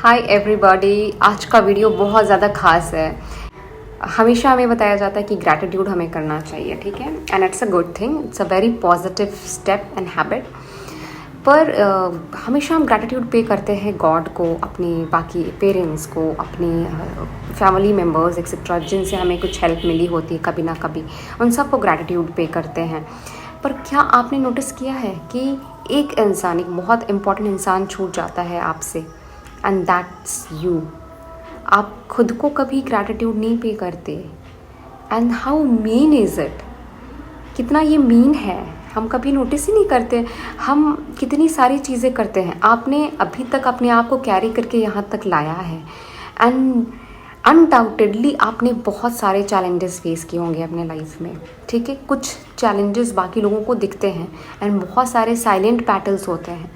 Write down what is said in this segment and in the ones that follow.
Hi everybody, आज का video बहुत ज़्यादा ख़ास है। हमेशा हमें बताया जाता है कि ग्रैटिट्यूड हमें करना चाहिए, ठीक है, and it's a good thing, it's a very positive step and habit. पर हमेशा हम ग्रैटिट्यूड पे करते हैं गॉड को, अपने बाकी पेरेंट्स को, अपने फैमिली मेम्बर्स एक्सेट्रा जिनसे हमें कुछ हेल्प मिली होती है कभी ना कभी, उन सबको ग्रैटिट्यूड पे करते हैं। पर क्या आपने नोटिस किया है कि एक इंसान, एक बहुत इम्पॉर्टेंट इंसान छूट जाता है आपसे, एंड दैट्स यू। आप खुद को कभी ग्रैटिट्यूड नहीं पे करते, and how mean is it, कितना ये मीन है, हम कभी नोटिस ही नहीं करते। हम कितनी सारी चीज़ें करते हैं, आपने अभी तक अपने आप को कैरी करके यहाँ तक लाया है, एंड अनडाउटेडली आपने बहुत सारे चैलेंजेस फेस किए होंगे अपने लाइफ में, ठीक है। कुछ चैलेंजेस बाकी लोगों को दिखते हैं, एंड बहुत सारे साइलेंट बैटल्स होते हैं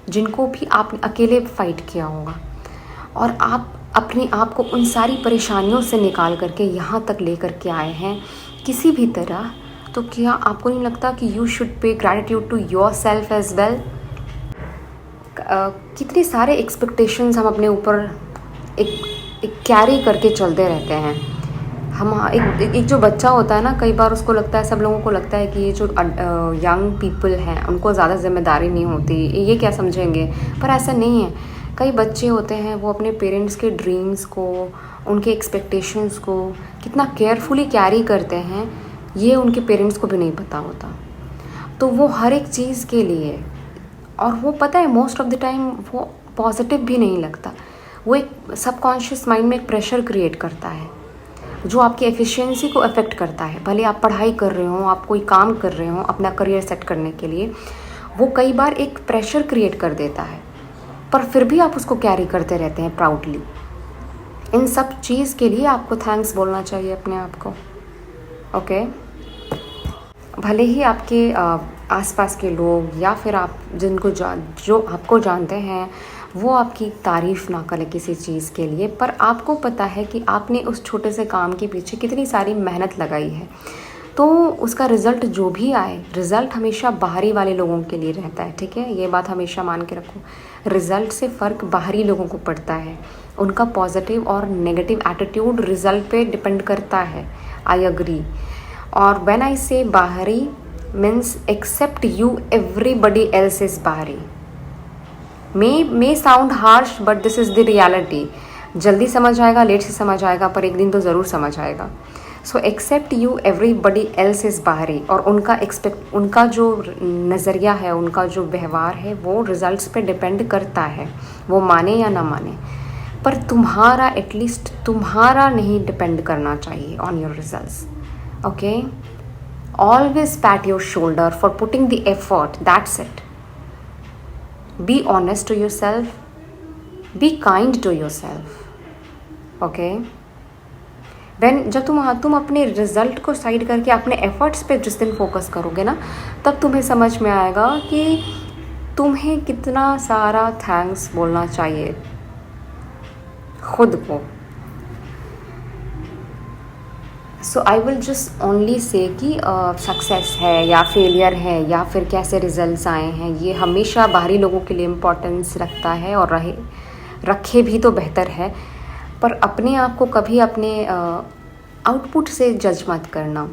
जिनको भी आपने अकेले फाइट किया होगा, और आप अपने आप को उन सारी परेशानियों से निकाल करके यहाँ तक लेकर के आए हैं किसी भी तरह। तो क्या आपको नहीं लगता कि you should pay gratitude to yourself as well? कितने सारे एक्सपेक्टेशंस हम अपने ऊपर एक कैरी करके चलते रहते हैं। हम एक जो बच्चा होता है ना, कई बार उसको लगता है, सब लोगों को लगता है कि ये जो यंग पीपल हैं उनको ज़्यादा जिम्मेदारी नहीं होती, ये क्या समझेंगे, पर ऐसा नहीं है। कई बच्चे होते हैं वो अपने पेरेंट्स के ड्रीम्स को, उनके एक्सपेक्टेशंस को कितना केयरफुली कैरी करते हैं, ये उनके पेरेंट्स को भी नहीं पता होता। तो वो हर एक चीज़ के लिए, और वो पता है मोस्ट ऑफ द टाइम वो पॉजिटिव भी नहीं लगता, वो एक सबकॉन्शियस माइंड में एक प्रेशर क्रिएट करता है जो आपकी एफिशिएंसी को अफेक्ट करता है। भले आप पढ़ाई कर रहे हो, आप कोई काम कर रहे हो अपना करियर सेट करने के लिए, वो कई बार एक प्रेशर क्रिएट कर देता है, पर फिर भी आप उसको कैरी करते रहते हैं प्राउडली। इन सब चीज़ के लिए आपको थैंक्स बोलना चाहिए अपने आप को, ओके। भले ही आपके आसपास के लोग या फिर आप जिनको जो आपको जानते हैं वो आपकी तारीफ़ ना करें किसी चीज़ के लिए, पर आपको पता है कि आपने उस छोटे से काम के पीछे कितनी सारी मेहनत लगाई है, तो उसका रिज़ल्ट जो भी आए, रिज़ल्ट हमेशा बाहरी वाले लोगों के लिए रहता है, ठीक है, ये बात हमेशा मान के रखो। रिज़ल्ट से फ़र्क बाहरी लोगों को पड़ता है, उनका पॉजिटिव और नेगेटिव एटीट्यूड रिज़ल्ट पे डिपेंड करता है। I agree. और व्हेन आई से बाहरी means except you, everybody else is बाहरी। may sound harsh but this is the reality। जल्दी समझ आएगा, लेट से समझ आएगा, पर एक दिन तो ज़रूर समझ आएगा। So except you, everybody else is बाहरी। और उनका जो नज़रिया है, उनका जो व्यवहार है, वो रिजल्ट्स पे डिपेंड करता है, वो माने या ना माने, पर तुम्हारा एटलीस्ट तुम्हारा नहीं डिपेंड करना चाहिए on your results, okay. Always PAT your shoulder for putting the effort, that's it. Be honest to yourself, be kind to yourself, okay? जब तुम अपने रिजल्ट को साइड करके अपने एफर्ट्स पे जिस दिन फोकस करोगे ना, तब तुम्हें समझ में आएगा कि तुम्हें कितना सारा थैंक्स बोलना चाहिए खुद को। सो I will just only say कि सक्सेस है या फेलियर है या फिर कैसे रिजल्ट्स आए हैं, ये हमेशा बाहरी लोगों के लिए इम्पोर्टेंस रखता है, और रखे भी तो बेहतर है। पर अपने आप को कभी अपने आउटपुट से जज मत करना।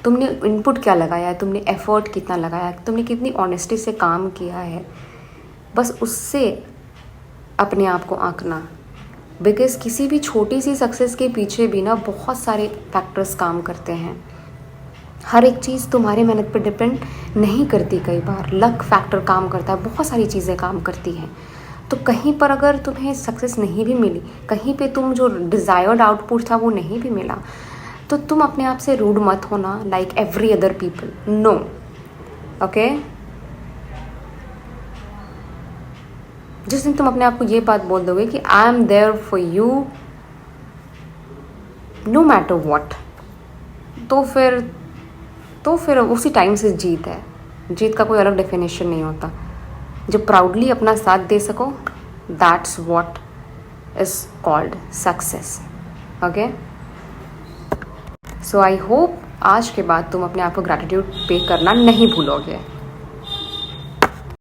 तुमने इनपुट क्या लगाया है, तुमने एफर्ट कितना लगाया है, तुमने कितनी ऑनेस्टी से काम किया है, बस उससे अपने आप को आंकना। बिकॉज किसी भी छोटी सी सक्सेस के पीछे भी ना बहुत सारे फैक्टर्स काम करते हैं। हर एक चीज़ तुम्हारे मेहनत पर डिपेंड नहीं करती, कई बार लक फैक्टर काम करता है, बहुत सारी चीज़ें काम करती हैं। तो कहीं पर अगर तुम्हें सक्सेस नहीं भी मिली, कहीं पे तुम जो डिज़ायर्ड आउटपुट था वो नहीं भी मिला, तो तुम अपने आप से रूड मत होना like every other people, no, okay. जिस दिन तुम अपने आप को ये बात बोल दोगे कि I am there for you no matter what, तो फिर उसी टाइम से जीत है। जीत का कोई अलग डेफिनेशन नहीं होता। जब प्राउडली अपना साथ दे सको, that's what is called success, okay. So I hope आज के बाद तुम अपने आप को ग्रैटिट्यूड पे करना नहीं भूलोगे।